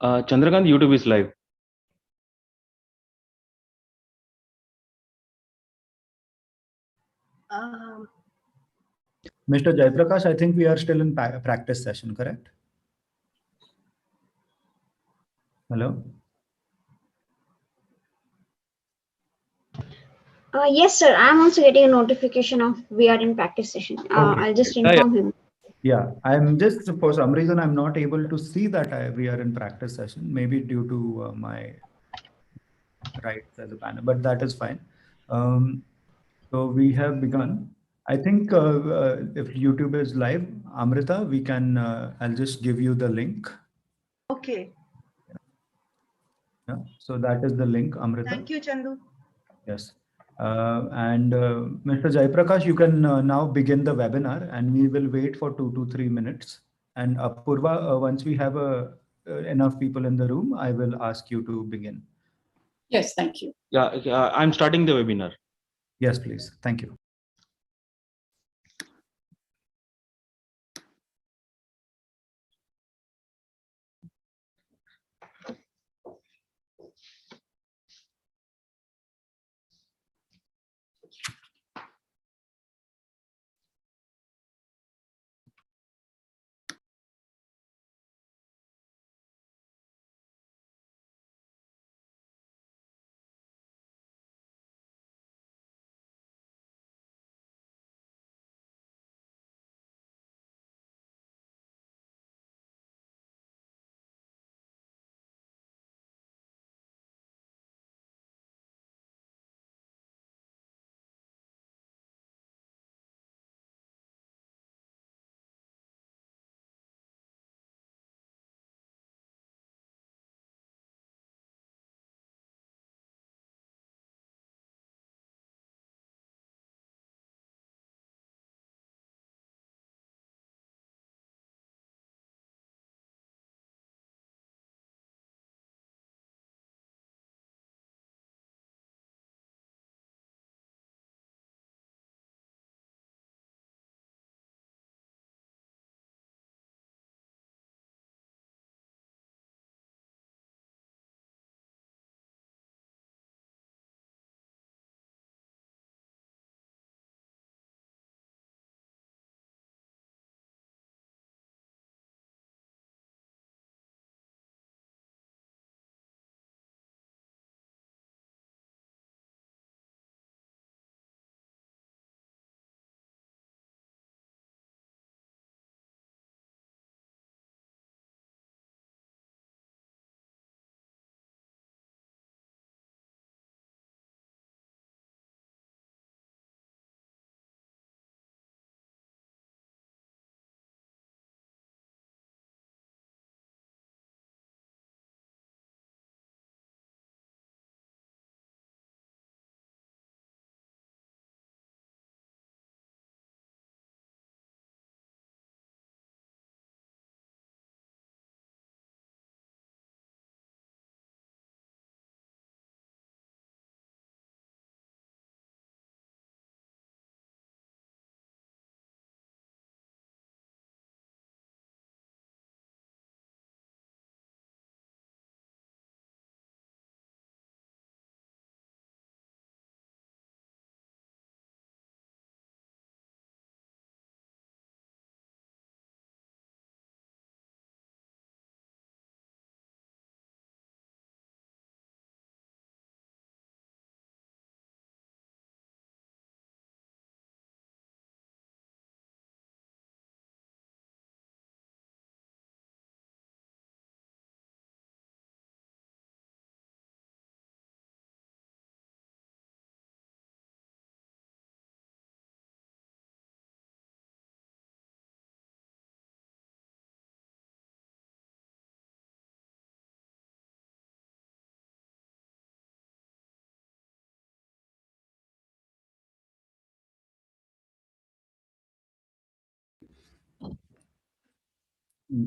Chandrakant, YouTube is live. Mr. Jaiprakash, I think we are still in practice session, correct? Hello? Yes, sir. I'm also getting a notification of we are in practice session. Okay. I'll just inform him. Yeah, I'm just, for some reason, I'm not able to see that we are in practice session, maybe due to my rights as a panel, but that is fine. So we have begun. I think if YouTube is live, Amrita, we can, I'll just give you the link. Okay. Yeah, so that is the link, Amrita. Thank you, Chandu. Yes. And Mr. Jaiprakash, you can now begin the webinar, and we will wait for 2 to 3 minutes. And Apurva, once we have enough people in the room, I will ask you to begin. Yes, thank you. Yeah, I'm starting the webinar. Yes, please. Thank you.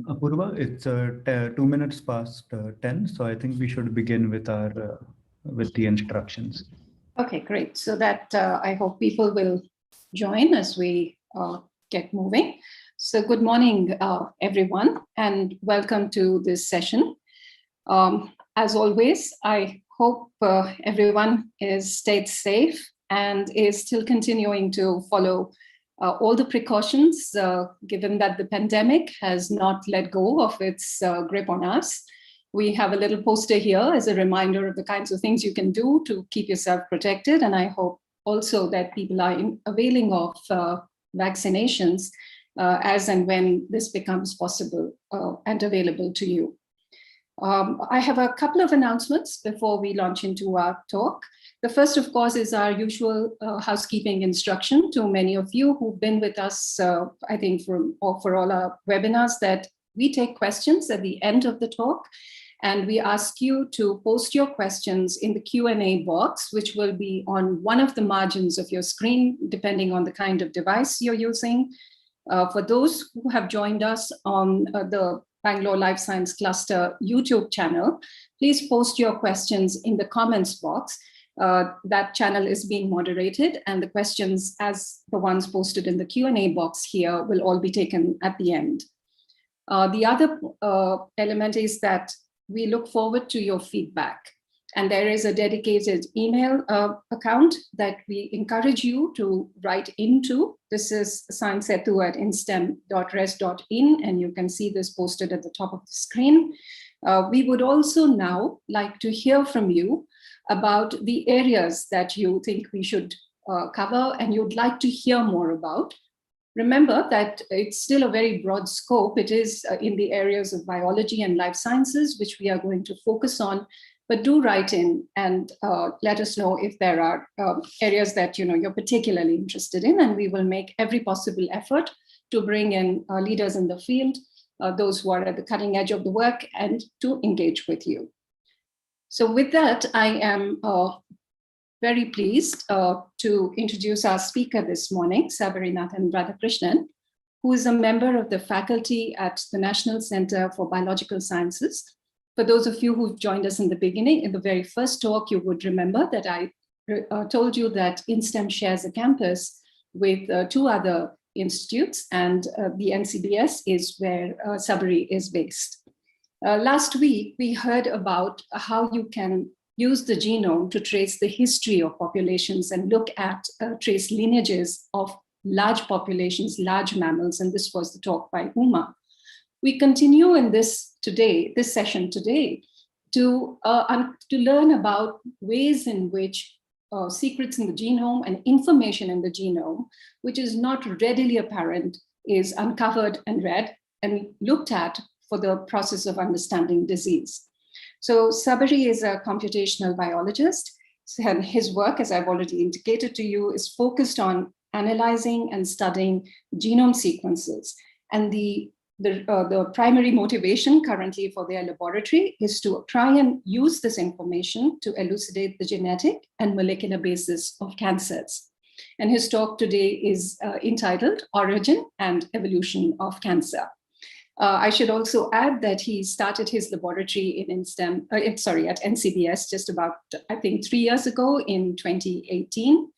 Apurva, it's 2 minutes past 10, so I think we should begin with our with the instructions. Okay, great. So that I hope people will join as we get moving. So good morning, everyone, and welcome to this session. As always, I hope everyone is stayed safe and is still continuing to follow all the precautions, given that the pandemic has not let go of its grip on us. We have a little poster here as a reminder of the kinds of things you can do to keep yourself protected. And I hope also that people are availing of vaccinations as and when this becomes possible and available to you. I have a couple of announcements before we launch into our talk. The first, of course, is our usual housekeeping instruction to many of you who've been with us, I think, for all our webinars, that we take questions at the end of the talk. And we ask you to post your questions in the Q&A box, which will be on one of the margins of your screen, depending on the kind of device you're using. For those who have joined us on the Bangalore Life Science Cluster YouTube channel, please post your questions in the comments box. That channel is being moderated, and the questions, as the ones posted in the Q&A box here, will all be taken at the end. The other element is that we look forward to your feedback. And there is a dedicated email account that we encourage you to write into. This is sciencesetu@instem.res.in, and you can see this posted at the top of the screen. We would also now like to hear from you about the areas that you think we should cover and you'd like to hear more about. Remember that it's still a very broad scope. It is in the areas of biology and life sciences, which we are going to focus on. But do write in and let us know if there are areas that you're particularly interested in, and we will make every possible effort to bring in leaders in the field, those who are at the cutting edge of the work, and to engage with you. So with that, I am very pleased to introduce our speaker this morning, Sabarinathan Radhakrishnan, who is a member of the faculty at the National Center for Biological Sciences. For those of you who've joined us in the beginning, in the very first talk, you would remember that I told you that inStem shares a campus with two other institutes, and the NCBS is where Sabari is based. Last week, we heard about how you can use the genome to trace the history of populations and look at trace lineages of large populations, large mammals, and this was the talk by Uma. We continue in this session today, to learn about ways in which secrets in the genome and information in the genome, which is not readily apparent, is uncovered and read and looked at for the process of understanding disease. So Sabari is a computational biologist, and his work, as I've already indicated to you, is focused on analyzing and studying genome sequences. And the primary motivation currently for their laboratory is to try and use this information to elucidate the genetic and molecular basis of cancers. And his talk today is entitled Origin and Evolution of Cancer. I should also add that he started his laboratory in at NCBS just about, I think, 3 years ago in 2018.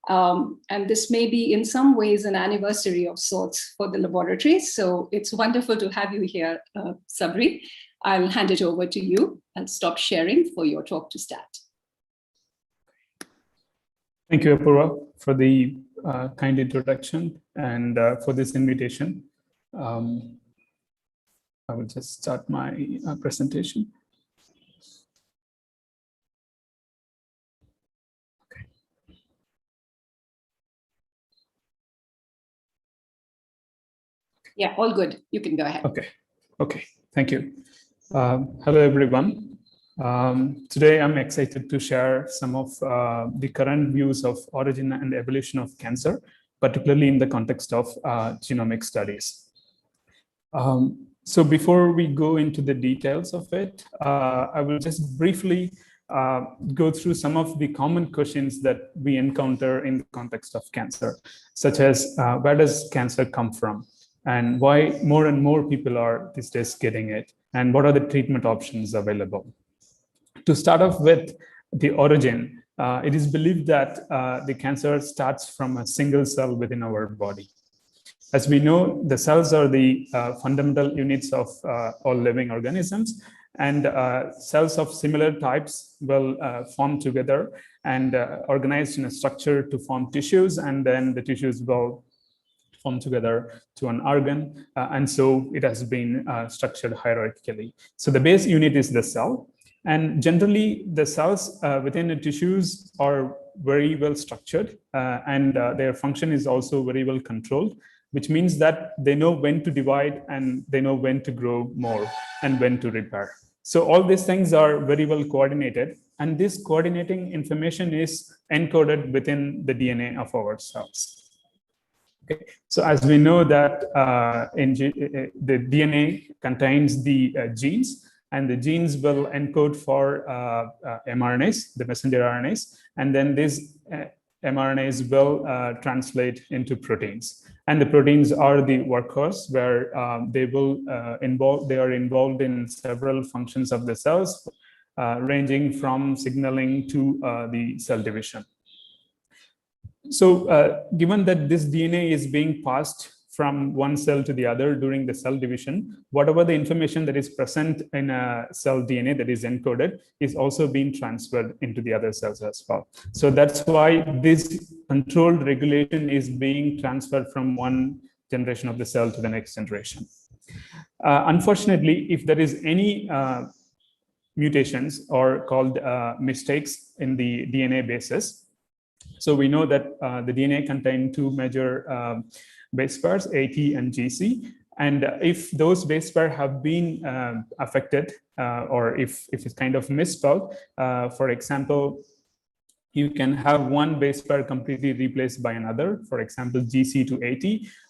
And this may be in some ways an anniversary of sorts for the laboratory. So it's wonderful to have you here, Sabri. I'll hand it over to you and stop sharing for your talk to start. Thank you, Apurva, for the kind introduction and for this invitation. I will just start my presentation. Yeah, all good. You can go ahead. Okay. Thank you. Hello, everyone. Today, I'm excited to share some of the current views of origin and evolution of cancer, particularly in the context of genomic studies. So before we go into the details of it, I will just briefly go through some of the common questions that we encounter in the context of cancer, such as where does cancer come from? And why more and more people are these days getting it? And what are the treatment options available? To start off with the origin, it is believed that the cancer starts from a single cell within our body. As we know, the cells are the fundamental units of all living organisms. and cells of similar types will form together and organized in a structure to form tissues, and then the tissues will form together to an organ, and so it has been structured hierarchically. So the base unit is the cell, and generally the cells within the tissues are very well structured, and their function is also very well controlled, which means that they know when to divide and they know when to grow more and when to repair. So all these things are very well coordinated, and this coordinating information is encoded within the DNA of our cells. Okay. So as we know that the DNA contains the genes, and the genes will encode for mRNAs, the messenger RNAs, and then these mRNAs will translate into proteins. And the proteins are the workhorse, where they are involved in several functions of the cells, ranging from signaling to the cell division. So given that this DNA is being passed from one cell to the other during the cell division, whatever the information that is present in a cell DNA that is encoded is also being transferred into the other cells as well. So that's why this controlled regulation is being transferred from one generation of the cell to the next generation. Unfortunately, if there is any mutations or called mistakes in the DNA bases, so we know that the DNA contains two major base pairs, AT and GC. And if those base pairs have been affected, or if it's kind of misspelled, for example, you can have one base pair completely replaced by another, for example, GC to AT,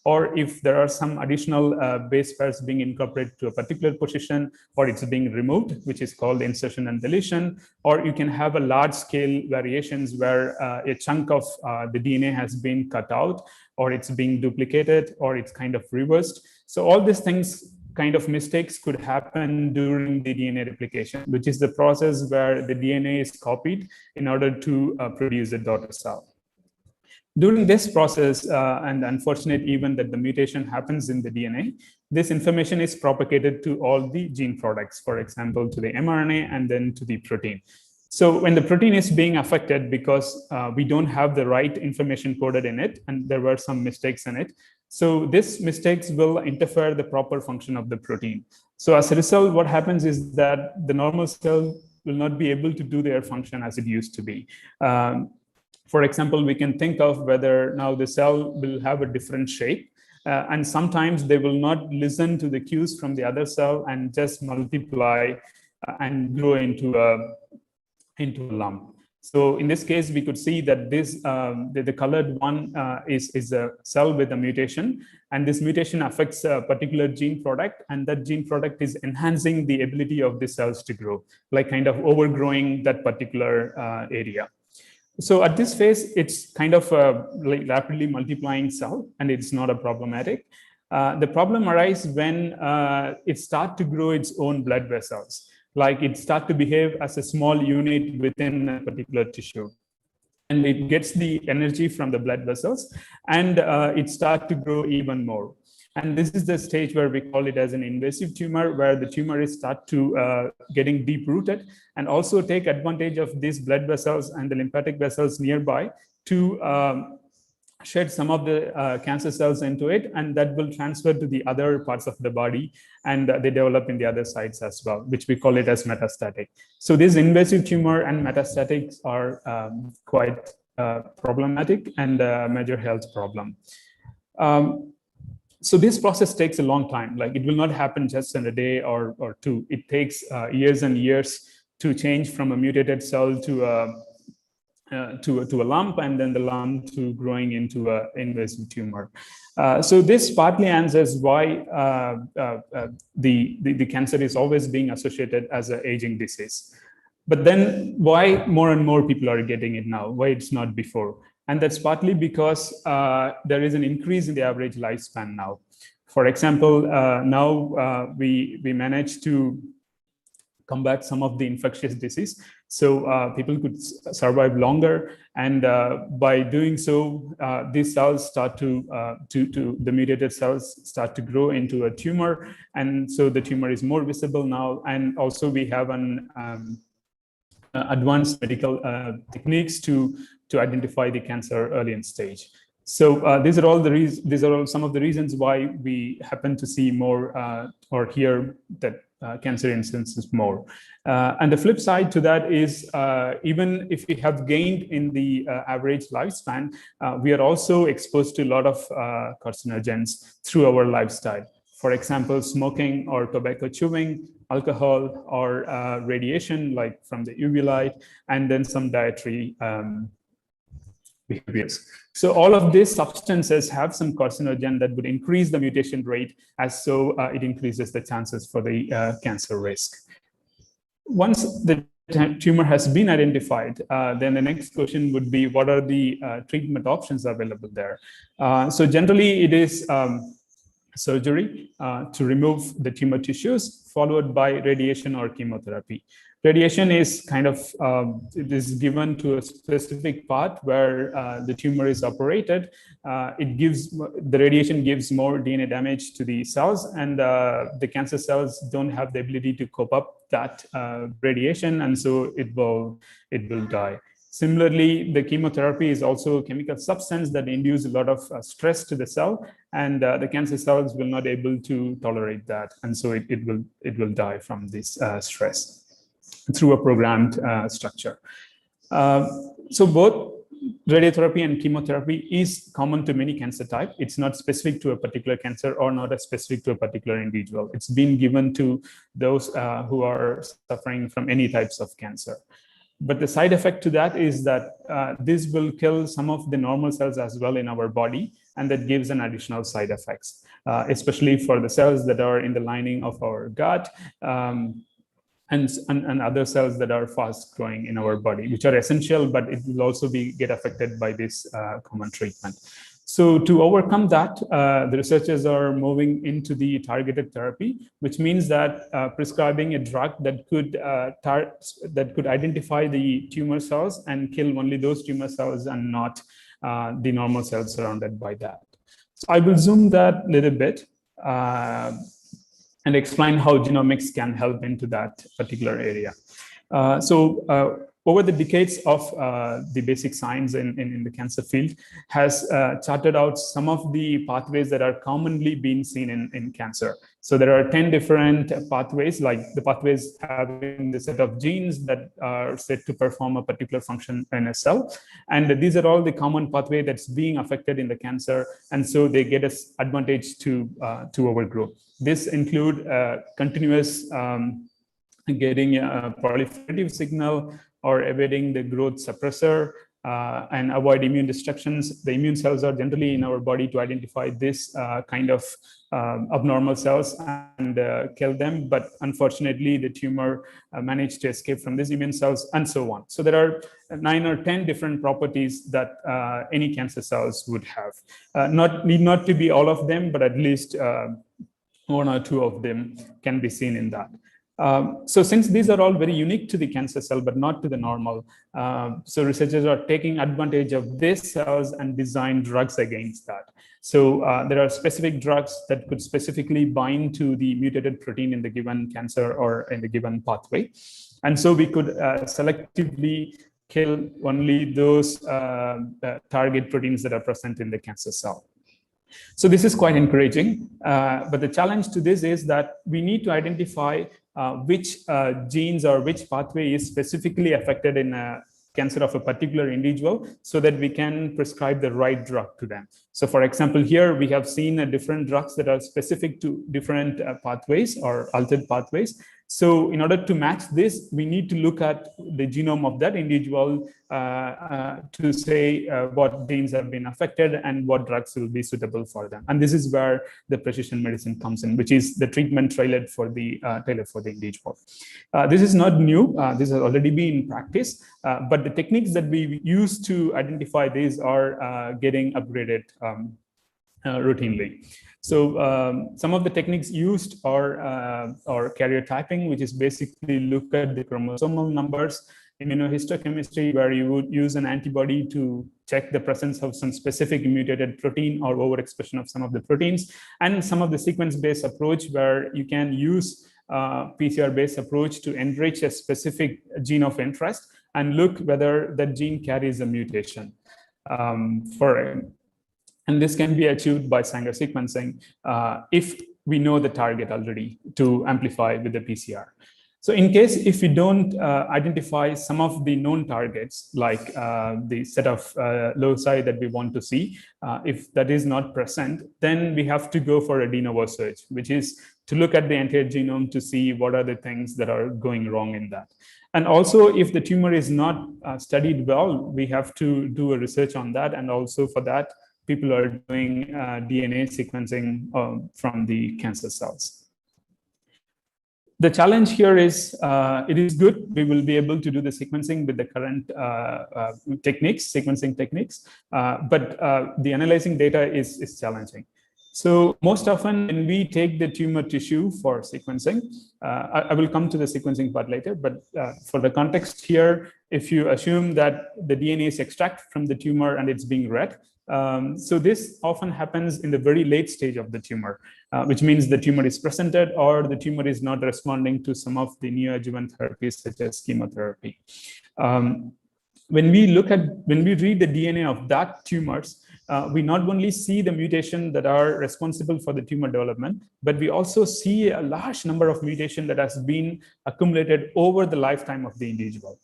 or if there are some additional base pairs being incorporated to a particular position, or it's being removed, which is called insertion and deletion, or you can have a large scale variations where a chunk of the DNA has been cut out, or it's being duplicated, or it's kind of reversed. So all these things, kind of mistakes, could happen during the DNA replication, which is the process where the DNA is copied in order to produce a daughter cell. During this process, and the unfortunate event that the mutation happens in the DNA, this information is propagated to all the gene products, for example, to the mRNA and then to the protein. So when the protein is being affected because we don't have the right information coded in it, and there were some mistakes in it, so these mistakes will interfere the proper function of the protein. So as a result, what happens is that the normal cell will not be able to do their function as it used to be. For example, we can think of whether now the cell will have a different shape, and sometimes they will not listen to the cues from the other cell and just multiply and grow into a lump. So in this case, we could see that this the colored one is a cell with a mutation, and this mutation affects a particular gene product, and that gene product is enhancing the ability of the cells to grow, like kind of overgrowing that particular area. So at this phase, it's kind of a rapidly multiplying cell, and it's not a problematic. The problem arises when it starts to grow its own blood vessels. Like it starts to behave as a small unit within a particular tissue. And it gets the energy from the blood vessels, and it starts to grow even more. And this is the stage where we call it as an invasive tumor, where the tumor is start to getting deep rooted, and also take advantage of these blood vessels and the lymphatic vessels nearby to shed some of the cancer cells into it, and that will transfer to the other parts of the body, and they develop in the other sites as well, which we call it as metastatic. So this invasive tumor and metastatics are quite problematic and a major health problem. So this process takes a long time. Like it will not happen just in a day or two. It takes years and years to change from a mutated cell to a lump, and then the lump to growing into an invasive tumor. So this partly answers why the cancer is always being associated as an aging disease. But then why more and more people are getting it now? Why it's not before? And that's partly because there is an increase in the average lifespan now. For example, now we managed to combat some of the infectious disease. So people could survive longer, and by doing so, these cells start to the mutated cells start to grow into a tumor, and so the tumor is more visible now. And also we have an advanced medical techniques to identify the cancer early in stage. So these are all some of the reasons why we happen to see more or hear that cancer incidence more. And the flip side to that is even if we have gained in the average lifespan, we are also exposed to a lot of carcinogens through our lifestyle. For example, smoking or tobacco chewing, alcohol, or radiation like from the UV light, and then some dietary behaviors. So all of these substances have some carcinogen that would increase the mutation rate, as so it increases the chances for the cancer risk. Once the tumor has been identified, then the next question would be, what are the treatment options available there? So generally it is surgery to remove the tumor tissues, followed by radiation or chemotherapy. Radiation is kind of, it is given to a specific part where the tumor is operated. The radiation gives more DNA damage to the cells, and the cancer cells don't have the ability to cope up that radiation, and so it will die. Similarly, the chemotherapy is also a chemical substance that induces a lot of stress to the cell, and the cancer cells will not able to tolerate that, and so it will die from this stress through a programmed structure. So both radiotherapy and chemotherapy is common to many cancer types. It's not specific to a particular cancer or not specific to a particular individual. It's been given to those who are suffering from any types of cancer. But the side effect to that is that this will kill some of the normal cells as well in our body, and that gives an additional side effects, especially for the cells that are in the lining of our gut, and other cells that are fast growing in our body, which are essential, but it will also get affected by this common treatment. So to overcome that, the researchers are moving into the targeted therapy, which means that prescribing a drug that could identify the tumor cells and kill only those tumor cells and not the normal cells surrounded by that. So I will zoom that a little bit and explain how genomics can help into that particular area. Over the decades of the basic science in the cancer field has charted out some of the pathways that are commonly being seen in cancer. So there are 10 different pathways, like the pathways having the set of genes that are said to perform a particular function in a cell. And these are all the common pathway that's being affected in the cancer. And so they get us advantage to overgrow. This include continuous getting a proliferative signal or evading the growth suppressor and avoid immune destructions. The immune cells are generally in our body to identify this kind of abnormal cells and kill them. But unfortunately, the tumor managed to escape from these immune cells and so on. So there are 9 or 10 different properties that any cancer cells would have. Need not to be all of them, but at least 1 or 2 of them can be seen in that. So since these are all very unique to the cancer cell, but not to the normal, so researchers are taking advantage of these cells and design drugs against that. So there are specific drugs that could specifically bind to the mutated protein in the given cancer or in the given pathway. And so we could selectively kill only those target proteins that are present in the cancer cell. So this is quite encouraging, but the challenge to this is that we need to identify which genes or which pathway is specifically affected in a cancer of a particular individual so that we can prescribe the right drug to them. So for example, here we have seen different drugs that are specific to different pathways or altered pathways. So in order to match this, we need to look at the genome of that individual to say what genes have been affected and what drugs will be suitable for them. And this is where the precision medicine comes in, which is the treatment tailored for the individual. This is not new. This has already been in practice, but the techniques that we use to identify these are getting upgraded routinely. So some of the techniques used are carrier typing, which is basically look at the chromosomal numbers immunohistochemistry, where you would use an antibody to check the presence of some specific mutated protein or overexpression of some of the proteins, and some of the sequence-based approach where you can use PCR-based approach to enrich a specific gene of interest and look whether that gene carries a mutation. And this can be achieved by Sanger sequencing if we know the target already to amplify with the PCR. So in case if we don't identify some of the known targets, like the set of loci that we want to see, if that is not present, then we have to go for a de novo search, which is to look at the entire genome to see what are the things that are going wrong in that. And also, if the tumor is not studied well, we have to do a research on that. And also for that, people are doing DNA sequencing from the cancer cells. The challenge here is, it is good. We will be able to do the sequencing with the current sequencing techniques, but the analyzing data is challenging. So most often when we take the tumor tissue for sequencing, I will come to the sequencing part later, but for the context here, if you assume that the DNA is extracted from the tumor and it's being read, so this often happens in the very late stage of the tumor, which means the tumor is presented or the tumor is not responding to some of the neoadjuvant therapies such as chemotherapy. When we read the DNA of that tumors, we not only see the mutation that are responsible for the tumor development, but we also see a large number of mutation that has been accumulated over the lifetime of the individual.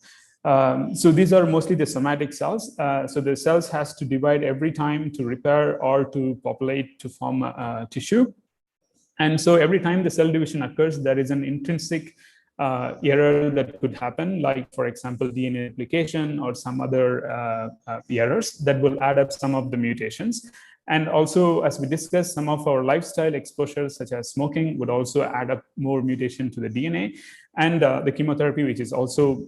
So these are mostly the somatic cells. So the cells has to divide every time to repair or to populate to form a tissue. And so every time the cell division occurs, there is an intrinsic error that could happen, like, for example, DNA replication or some other errors that will add up some of the mutations. And also, as we discussed, some of our lifestyle exposures, such as smoking, would also add up more mutation to the DNA. And the chemotherapy, which is also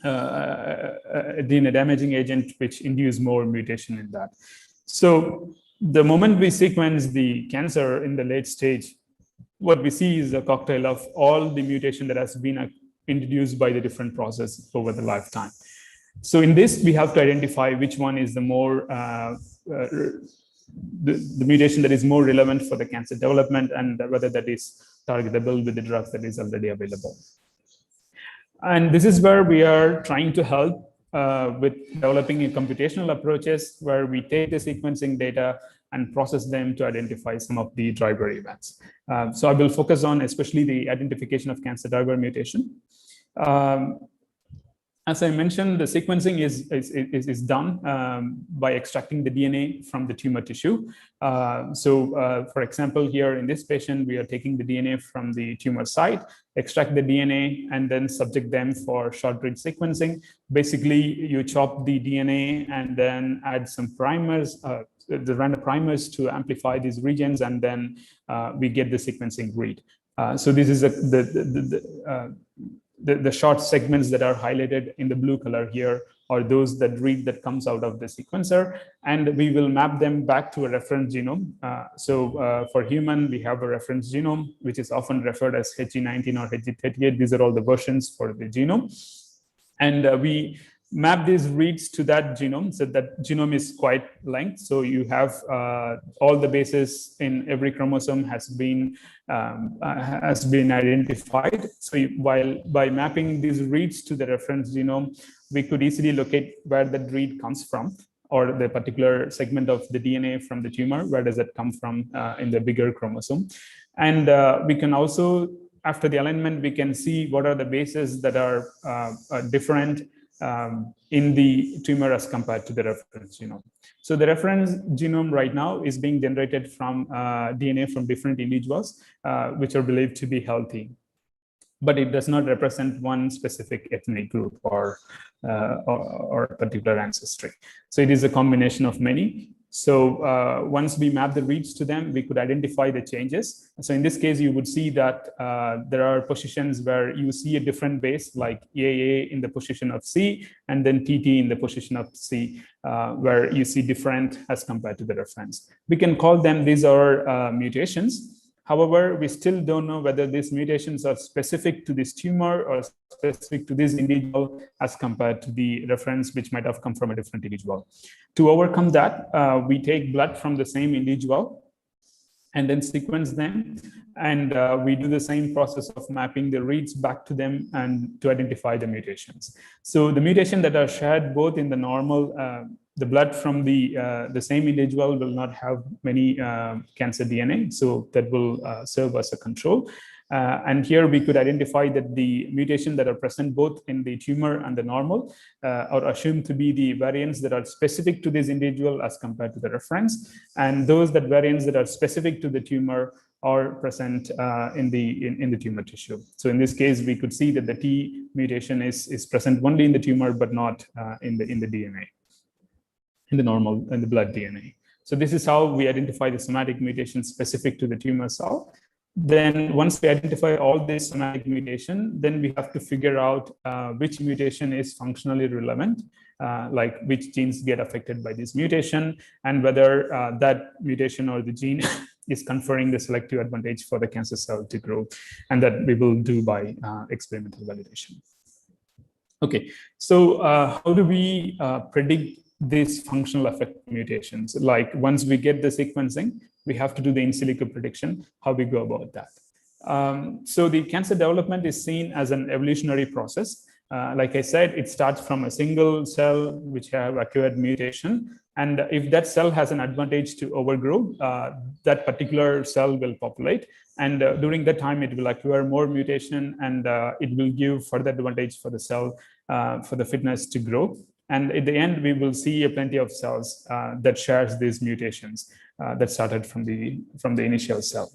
a DNA damaging agent, which induce more mutation in that. So the moment we sequence the cancer in the late stage, what we see is a cocktail of all the mutation that has been introduced by the different process over the lifetime. So in this, we have to identify which one is the more the mutation that is more relevant for the cancer development, and whether that is targetable with the drugs that is already available. And this is where we are trying to help with developing computational approaches where we take the sequencing data and process them to identify some of the driver events. So I will focus on especially the identification of cancer driver mutation. As I mentioned, the sequencing is done by extracting the DNA from the tumor tissue. For example, here in this patient, we are taking the DNA from the tumor site, extract the DNA, and then subject them for short-read sequencing. Basically, you chop the DNA and then add some primers, the random primers to amplify these regions, and then we get the sequencing read. So this is the short segments that are highlighted in the blue color here are those that read that comes out of the sequencer, and we will map them back to a reference genome. For human, we have a reference genome, which is often referred as HG19 or HG38. These are all the versions for the genome. And we map these reads to that genome. So that genome is quite length. So you have all the bases in every chromosome has been identified. So by mapping these reads to the reference genome, we could easily locate where that read comes from, or the particular segment of the DNA from the tumor, where does it come from in the bigger chromosome. And we can also, after the alignment, we can see what are the bases that are different in the tumor as compared to the reference genome. So the reference genome right now is being generated from DNA from different individuals, which are believed to be healthy, but it does not represent one specific ethnic group or particular ancestry. So it is a combination of many. So once we map the reads to them, we could identify the changes. So in this case, you would see that there are positions where you see a different base, like EAA in the position of C, and then TT in the position of C, where you see different as compared to the reference. We can call them, these are mutations. However, we still don't know whether these mutations are specific to this tumor or specific to this individual as compared to the reference, which might have come from a different individual. To overcome that, we take blood from the same individual and then sequence them. And we do the same process of mapping the reads back to them and to identify the mutations. So the mutation that are shared both in the normal, the blood from the same individual will not have many cancer DNA. So that will serve as a control. And here we could identify that the mutation that are present both in the tumor and the normal are assumed to be the variants that are specific to this individual as compared to the reference. And those variants that are specific to the tumor are present in the tumor tissue. So in this case, we could see that the T mutation is present only in the tumor, but not in the DNA, in the normal, in the blood DNA. So this is how we identify the somatic mutation specific to the tumor cell. Then once we identify all this somatic mutation, then we have to figure out which mutation is functionally relevant, like which genes get affected by this mutation, and whether that mutation or the gene is conferring the selective advantage for the cancer cell to grow. And that we will do by experimental validation. Okay, so how do we predict these functional effect mutations? Like once we get the sequencing, we have to do the in silico prediction, how we go about that. So the cancer development is seen as an evolutionary process. Like I said, it starts from a single cell which have acquired mutation. And if that cell has an advantage to overgrow, that particular cell will populate. And during that time, it will acquire more mutation, and it will give further advantage for the cell for the fitness to grow. And at the end, we will see a plenty of cells that shares these mutations that started from the initial cell.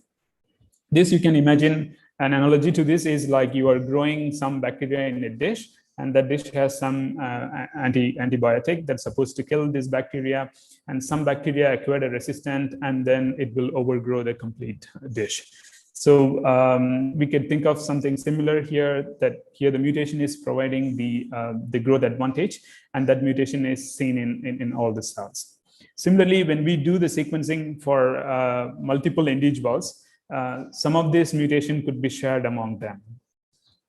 This, you can imagine, an analogy to this is like you are growing some bacteria in a dish, and that dish has some antibiotic that's supposed to kill this bacteria, and some bacteria acquired a resistant, and then it will overgrow the complete dish. So we could think of something similar here, that here the mutation is providing the growth advantage, and that mutation is seen in all the cells. Similarly, when we do the sequencing for multiple individuals, some of this mutation could be shared among them.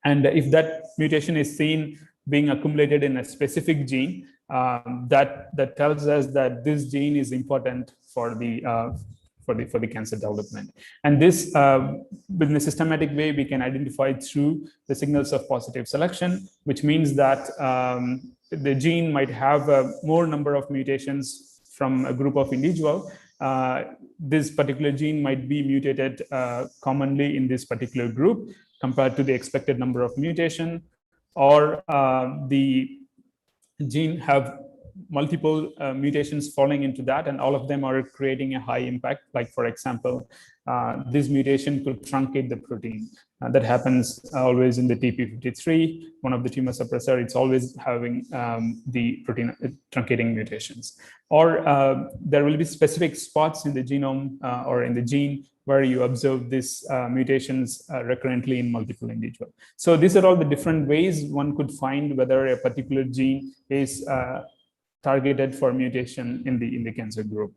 And if that mutation is seen being accumulated in a specific gene, that tells us that this gene is important for the cancer development. And this, in a systematic way, we can identify through the signals of positive selection, which means that the gene might have a more number of mutations from a group of individuals. This particular gene might be mutated commonly in this particular group compared to the expected number of mutation, or the gene have multiple mutations falling into that, and all of them are creating a high impact. Like, for example, this mutation could truncate the protein. That happens always in the TP53, one of the tumor suppressor. It's always having the protein truncating mutations. Or there will be specific spots in the genome or in the gene where you observe these mutations recurrently in multiple individuals. So these are all the different ways one could find whether a particular gene is targeted for mutation in the cancer group.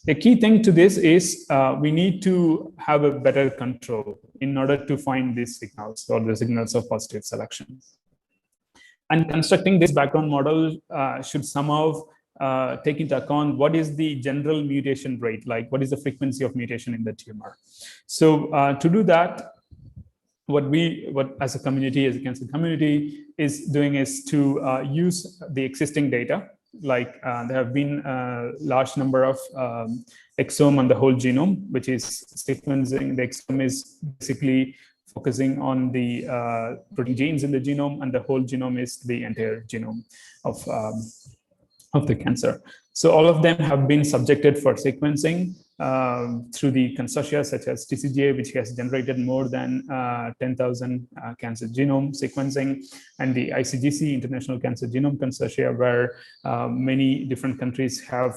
The key thing to this is we need to have a better control in order to find these signals, or the signals of positive selection. And constructing this background model should somehow take into account what is the general mutation rate, like what is the frequency of mutation in the tumor. So to do that, what as a community, as a cancer community, is doing is to use the existing data. Like there have been a large number of exome on the whole genome, which is sequencing. The exome is basically focusing on the protein genes in the genome, and the whole genome is the entire genome of the cancer. So all of them have been subjected for sequencing through the consortia such as TCGA, which has generated more than 10,000 cancer genome sequencing, and the ICGC, International Cancer Genome Consortia, where many different countries have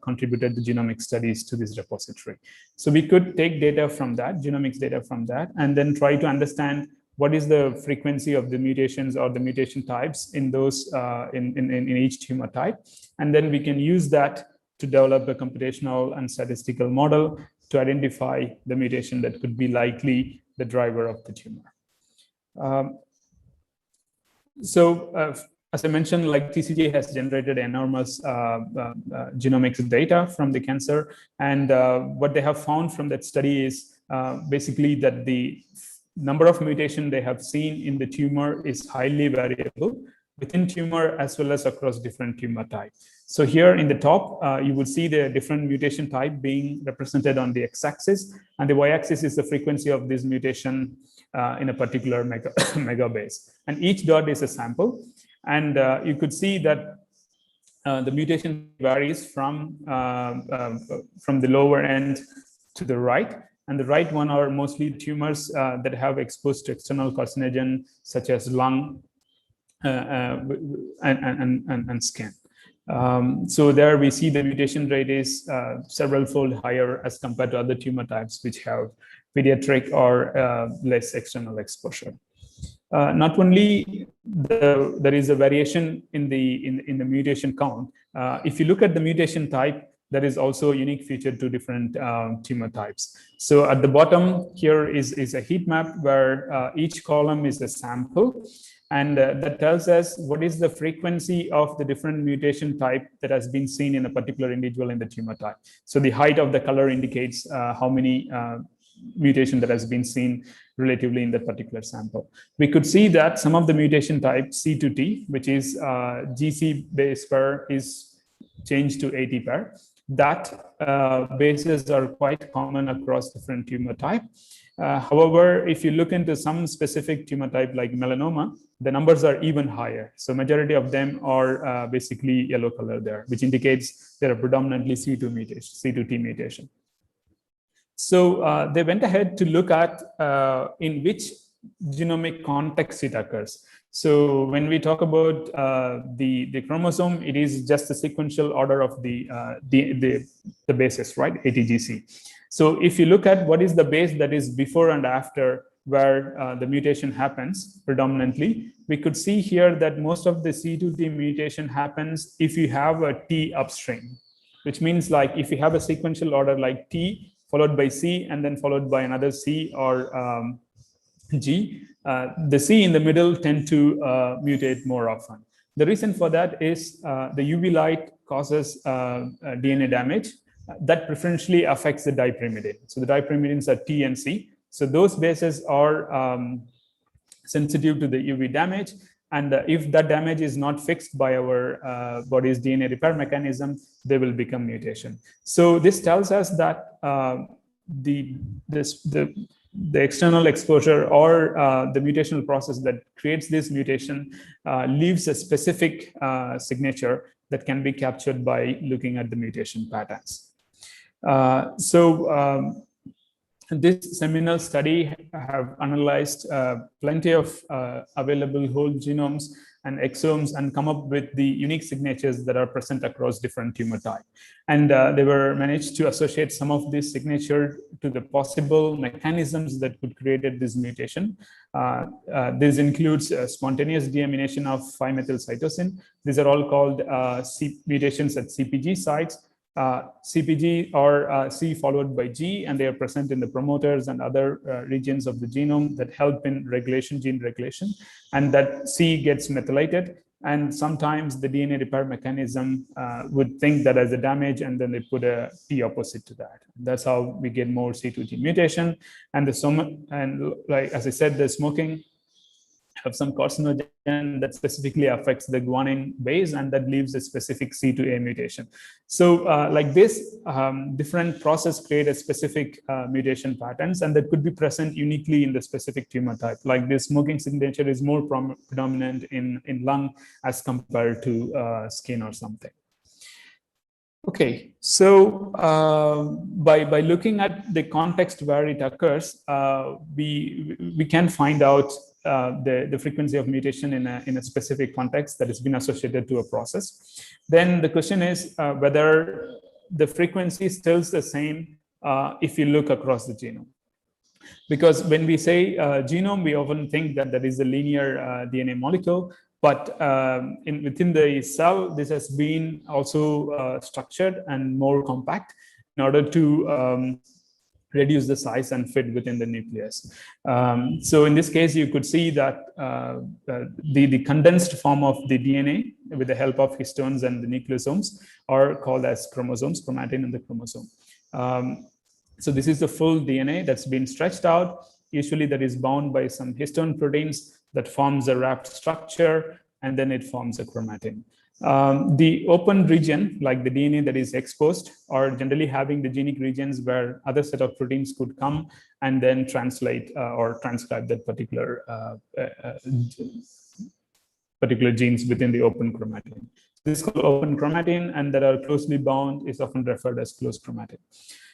contributed the genomic studies to this repository. So we could take data from that, genomics data from that, and then try to understand what is the frequency of the mutations or the mutation types in those in each tumor type. And then we can use that to develop a computational and statistical model to identify the mutation that could be likely the driver of the tumor. As I mentioned, like TCGA has generated enormous genomics data from the cancer. And what they have found from that study is basically that the number of mutation they have seen in the tumor is highly variable within tumor as well as across different tumor types. So here in the top, you will see the different mutation type being represented on the x-axis, and the y-axis is the frequency of this mutation in a particular megabase. And each dot is a sample. And you could see that the mutation varies from the lower end to the right. And the right one are mostly tumors that have exposed to external carcinogen, such as lung and skin. So there we see the mutation rate is several-fold higher as compared to other tumor types which have pediatric or less external exposure. Not only there is a variation in the mutation count. If you look at the mutation type, there is also a unique feature to different tumor types. So at the bottom here is a heat map where each column is a sample. And that tells us what is the frequency of the different mutation type that has been seen in a particular individual in the tumor type. So the height of the color indicates how many mutation that has been seen relatively in that particular sample. We could see that some of the mutation type C2T, which is GC base pair, is changed to AT pair. That bases are quite common across different tumor type. However, if you look into some specific tumor type like melanoma, the numbers are even higher. So majority of them are basically yellow color there, which indicates they are predominantly C2 mutation, C2T mutation. So they went ahead to look at in which genomic context it occurs. So when we talk about the chromosome, it is just the sequential order of the bases, right? ATGC. So if you look at what is the base that is before and after where the mutation happens predominantly, we could see here that most of the C2T mutation happens if you have a T upstream, which means like if you have a sequential order like T followed by C and then followed by another C or G, the C in the middle tend to mutate more often. The reason for that is the UV light causes DNA damage that preferentially affects the dipyrimidine. So the dipyrimidines are T and C. So those bases are sensitive to the UV damage. And if that damage is not fixed by our body's DNA repair mechanism, they will become mutation. So this tells us that the external exposure or the mutational process that creates this mutation leaves a specific signature that can be captured by looking at the mutation patterns. This seminal study have analyzed plenty of available whole genomes and exomes and come up with the unique signatures that are present across different tumor types. And they were managed to associate some of this signature to the possible mechanisms that could create this mutation. This includes spontaneous deamination of 5-methylcytosine. These are all called mutations at CPG sites. CPG or C followed by G, and they are present in the promoters and other regions of the genome that help in regulation, gene regulation, and that C gets methylated. And sometimes the DNA repair mechanism would think that as a damage, and then they put a T opposite to that. That's how we get more C2G mutation. And like as I said, the smoking have some carcinogen that specifically affects the guanine base, and that leaves a specific C2A mutation. So like this, different process create a specific mutation patterns, and that could be present uniquely in the specific tumor type. Like this smoking signature is more predominant in lung as compared to skin or something. Okay, so by looking at the context where it occurs, we can find out the frequency of mutation in a specific context that has been associated to a process. Then the question is whether the frequency is still the same if you look across the genome. Because when we say genome, we often think that there is a linear DNA molecule, but within the cell, this has been also structured and more compact in order to reduce the size and fit within the nucleus. So in this case, you could see that the condensed form of the DNA with the help of histones and the nucleosomes are called as chromosomes, chromatin and the chromosome. So this is the full DNA that's been stretched out. Usually that is bound by some histone proteins that forms a wrapped structure, and then it forms a chromatin. The open region, like the DNA that is exposed, are generally having the genic regions where other set of proteins could come and then translate or transcribe that particular genes within the open chromatin. This is called open chromatin, and that are closely bound is often referred as closed chromatin.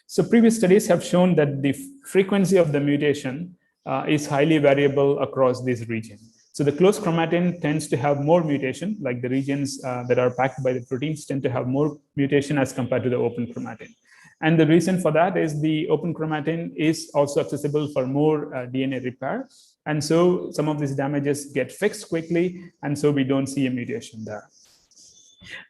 So previous studies have shown that the frequency of the mutation is highly variable across this region. So the closed chromatin tends to have more mutation, like the regions that are packed by the proteins tend to have more mutation as compared to the open chromatin. And the reason for that is the open chromatin is also accessible for more DNA repair. And so some of these damages get fixed quickly, and so we don't see a mutation there.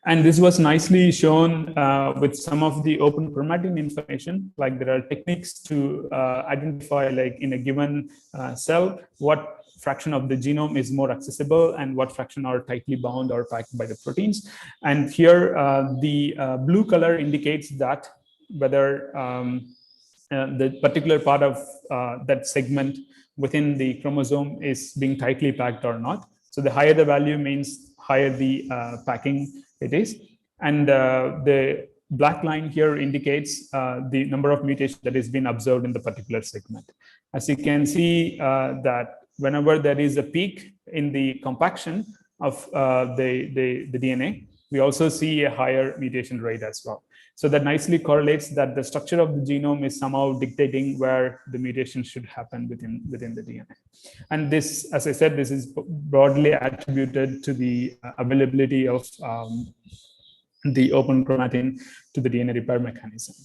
And this was nicely shown with some of the open chromatin information, like there are techniques to identify, like in a given cell, what fraction of the genome is more accessible and what fraction are tightly bound or packed by the proteins. And here the blue color indicates that whether the particular part of that segment within the chromosome is being tightly packed or not. So the higher the value means higher the packing it is. And the black line here indicates the number of mutations that has been observed in the particular segment. As you can see that whenever there is a peak in the compaction of the DNA, we also see a higher mutation rate as well. So that nicely correlates that the structure of the genome is somehow dictating where the mutation should happen within the DNA. And this, as I said, this is broadly attributed to the availability of the open chromatin to the DNA repair mechanism.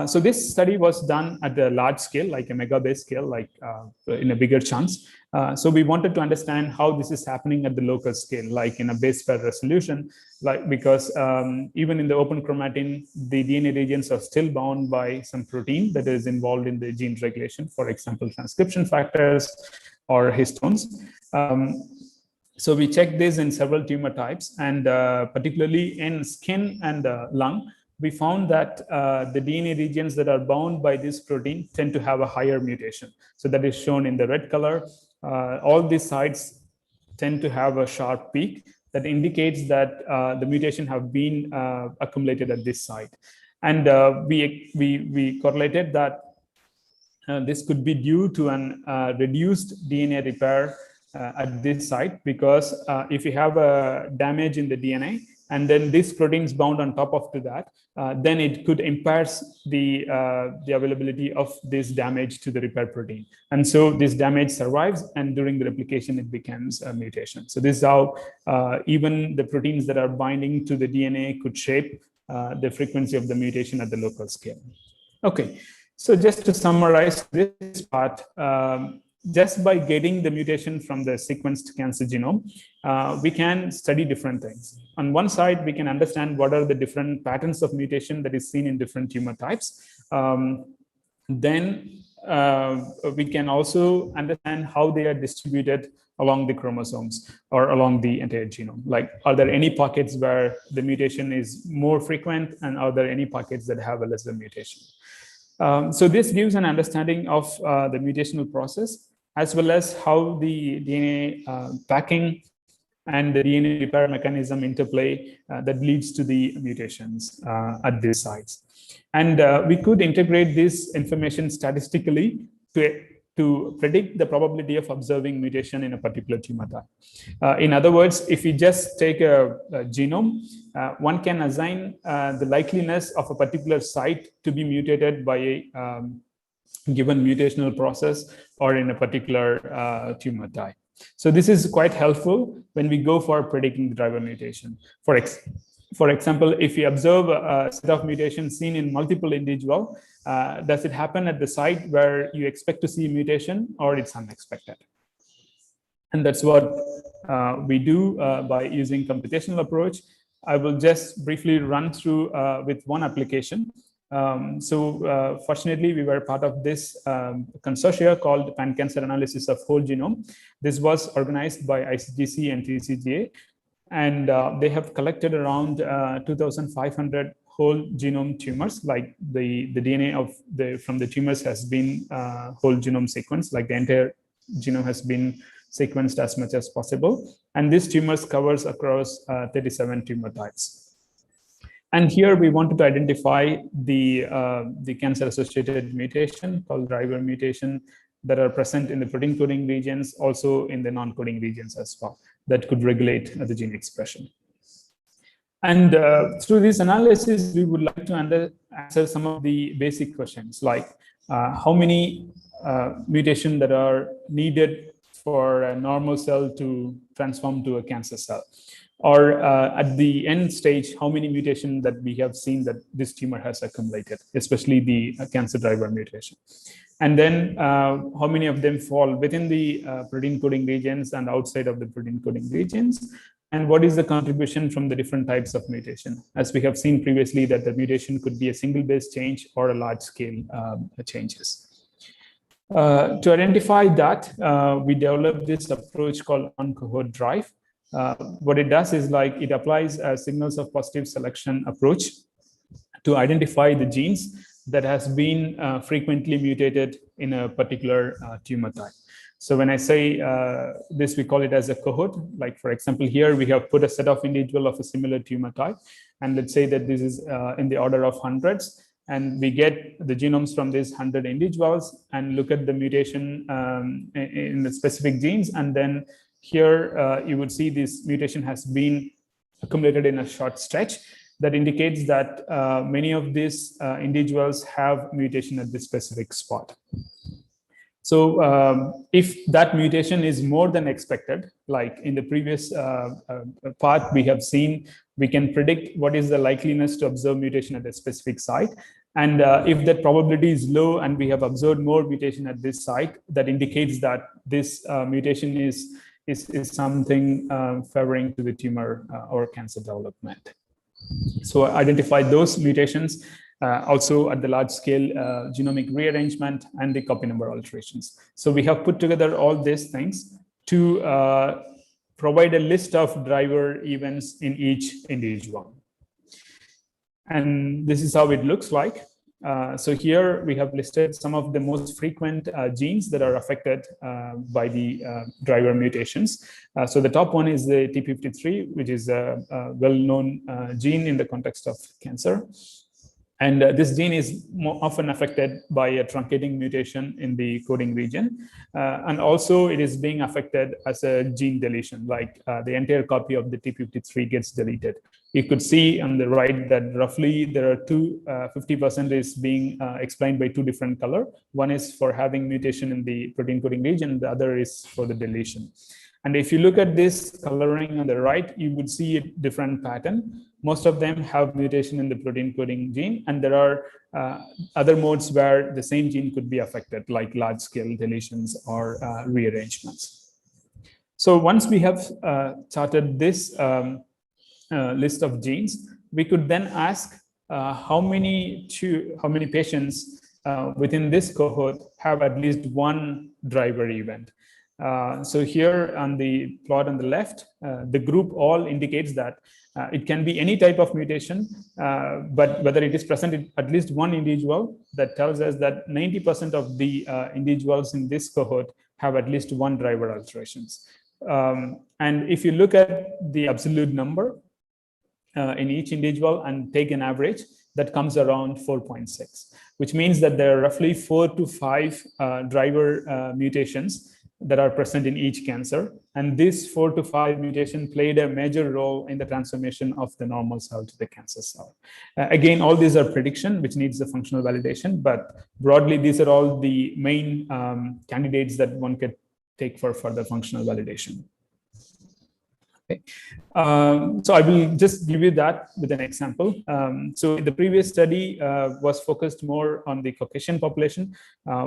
So this study was done at a large scale, like a megabase scale, like in a bigger chunks. So we wanted to understand how this is happening at the local scale, like in a base pair resolution, like because even in the open chromatin, the DNA regions are still bound by some protein that is involved in the gene regulation, for example, transcription factors or histones. So we checked this in several tumor types, and particularly in skin and lung, we found that the DNA regions that are bound by this protein tend to have a higher mutation. So that is shown in the red color. All these sites tend to have a sharp peak that indicates that the mutation have been accumulated at this site. And we correlated that this could be due to an reduced DNA repair at this site, because if you have a damage in the DNA, and then this protein is bound on top of to that, then it could impair the availability of this damage to the repair protein. And so this damage survives, and during the replication, it becomes a mutation. So this is how even the proteins that are binding to the DNA could shape the frequency of the mutation at the local scale. Okay, so just to summarize this part, just by getting the mutation from the sequenced cancer genome, we can study different things. On one side, we can understand what are the different patterns of mutation that is seen in different tumor types. Then we can also understand how they are distributed along the chromosomes or along the entire genome. Like, are there any pockets where the mutation is more frequent, and are there any pockets that have a lesser mutation? So this gives an understanding of the mutational process, as well as how the DNA packing and the DNA repair mechanism interplay that leads to the mutations at these sites. And we could integrate this information statistically to predict the probability of observing mutation in a particular tumor type. In other words, if we just take a genome, one can assign the likeliness of a particular site to be mutated by a given mutational process or in a particular tumor type. So this is quite helpful when we go for predicting the driver mutation. For example, if you observe a set of mutations seen in multiple individuals, does it happen at the site where you expect to see a mutation, or it's unexpected? And that's what we do by using computational approach. I will just briefly run through with one application. Fortunately, we were part of this consortia called Pan-Cancer Analysis of Whole Genome. This was organized by ICGC and TCGA, and they have collected around 2,500 whole genome tumors, like the DNA from the tumors has been whole genome sequenced, like the entire genome has been sequenced as much as possible. And these tumors covers across 37 tumor types. And here we wanted to identify the cancer-associated mutation called driver mutation that are present in the protein coding regions, also in the non-coding regions as well, that could regulate the gene expression. And through this analysis, we would like to answer some of the basic questions, like how many mutations that are needed for a normal cell to transform to a cancer cell. Or at the end stage, how many mutations that we have seen that this tumor has accumulated, especially the cancer driver mutation. And then how many of them fall within the protein coding regions and outside of the protein coding regions. And what is the contribution from the different types of mutation? As we have seen previously, that the mutation could be a single base change or a large scale changes. To identify that, we developed this approach called on-cohort drive. What it does is like it applies a signals of positive selection approach to identify the genes that has been frequently mutated in a particular tumor type. So when I say this, we call it as a cohort. Like for example, here we have put a set of individual of a similar tumor type, and let's say that this is in the order of hundreds, and we get the genomes from these 100 individuals and look at the mutation in the specific genes, and then here you would see this mutation has been accumulated in a short stretch. That indicates that many of these individuals have mutation at this specific spot. So if that mutation is more than expected, like in the previous part we have seen, we can predict what is the likeliness to observe mutation at a specific site. And if that probability is low and we have observed more mutation at this site, that indicates that this mutation is something favoring to the tumor or cancer development. So identify those mutations also at the large scale genomic rearrangement and the copy number alterations. So we have put together all these things to provide a list of driver events in each individual. And this is how it looks like. So here we have listed some of the most frequent genes that are affected by the driver mutations. So the top one is the TP53, which is a well-known gene in the context of cancer. And this gene is more often affected by a truncating mutation in the coding region. And also it is being affected as a gene deletion, like the entire copy of the TP53 gets deleted. You could see on the right that roughly there are 50% is being explained by two different colors. One is for having mutation in the protein coding region, the other is for the deletion. And if you look at this coloring on the right, you would see a different pattern. Most of them have mutation in the protein coding gene, and there are other modes where the same gene could be affected, like large scale deletions or rearrangements. So once we have charted this list of genes, we could then ask how many patients within this cohort have at least one driver event. So here on the plot on the left, the group all indicates that it can be any type of mutation, but whether it is present in at least one individual, that tells us that 90% of the individuals in this cohort have at least one driver alterations. And if you look at the absolute number in each individual and take an average, that comes around 4.6, which means that there are roughly 4 to 5 driver mutations that are present in each cancer. And this 4 to 5 mutation played a major role in the transformation of the normal cell to the cancer cell. Again, all these are prediction, which needs the functional validation, but broadly, these are all the main candidates that one could take for further functional validation. Okay. So I will just give you that with an example. So the previous study was focused more on the Caucasian population.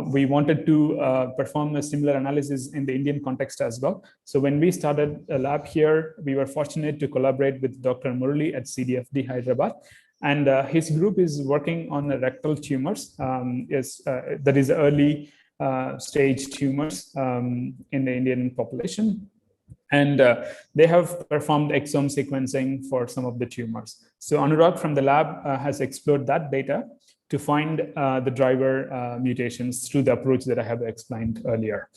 We wanted to perform a similar analysis in the Indian context as well. So when we started a lab here, we were fortunate to collaborate with Dr. Murali at CDFD Hyderabad. And his group is working on the rectal tumors, that is early stage tumors in the Indian population. And they have performed exome sequencing for some of the tumors. So Anurag from the lab has explored that data to find the driver mutations through the approach that I have explained earlier.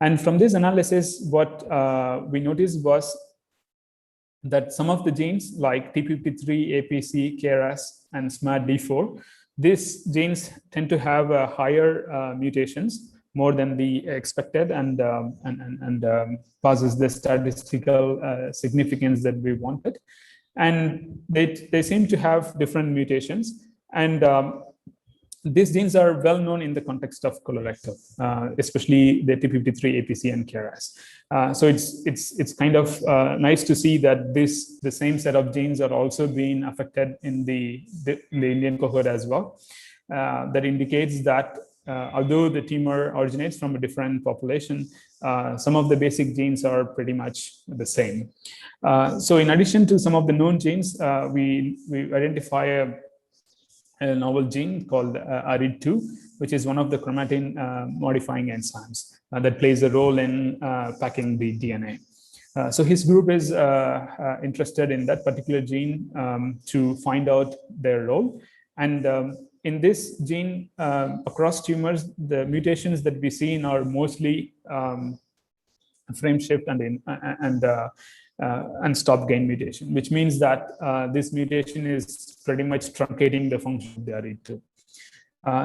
And from this analysis, what we noticed was that some of the genes like TP53, APC, KRAS, and SMAD4, these genes tend to have higher mutations, more than the expected, and causes the statistical significance that we wanted. And they seem to have different mutations. And these genes are well known in the context of colorectal, especially the TP53, APC, and KRAS. So it's kind of nice to see that the same set of genes are also being affected in the Indian cohort as well. That indicates that although the tumor originates from a different population, some of the basic genes are pretty much the same. So in addition to some of the known genes, we identify a novel gene called ARID2, which is one of the chromatin modifying enzymes that plays a role in packing the DNA. So his group is interested in that particular gene to find out their role. And in this gene, across tumors, the mutations that we see are mostly frame shift and stop gain mutation, which means that this mutation is pretty much truncating the function of the ARID2.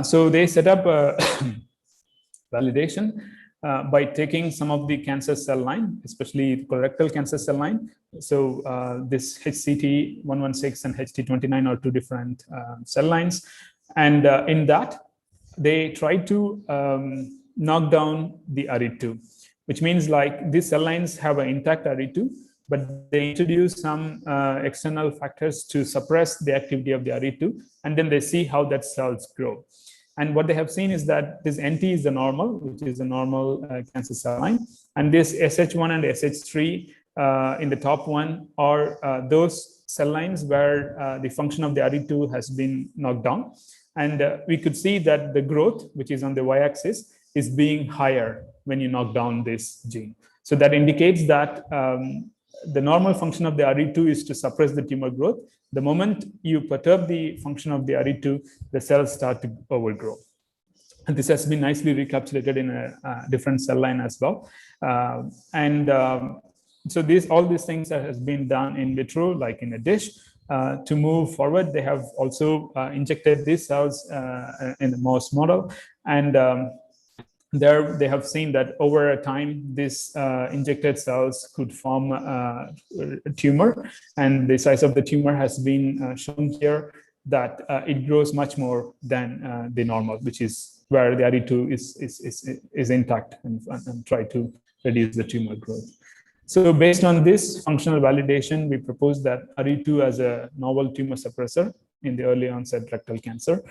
So they set up a validation by taking some of the cancer cell line, especially the colorectal cancer cell line. So this HCT116 and HT29 are two different cell lines. And in that, they tried to knock down the ARID2, which means like these cell lines have an intact ARID2, but they introduce some external factors to suppress the activity of the ARID2, and then they see how that cells grow. And what they have seen is that this NT is the normal, which is a normal cancer cell line, and this SH1 and SH3 in the top one are those cell lines where the function of the ARID2 has been knocked down. And we could see that the growth, which is on the y-axis, is being higher when you knock down this gene. So that indicates that the normal function of the ARID2 is to suppress the tumor growth. The moment you perturb the function of the ARID2, the cells start to overgrow. And this has been nicely recapitulated in a different cell line as well. So all these things that has been done in vitro, like in a dish. To move forward, they have also injected these cells in the mouse model. And there they have seen that over a time, these injected cells could form a tumor. And the size of the tumor has been shown here, that it grows much more than the normal, which is where the ARID2 is intact and try to reduce the tumor growth. So based on this functional validation, we propose that ARID2 as a novel tumor suppressor in the early onset rectal cancer.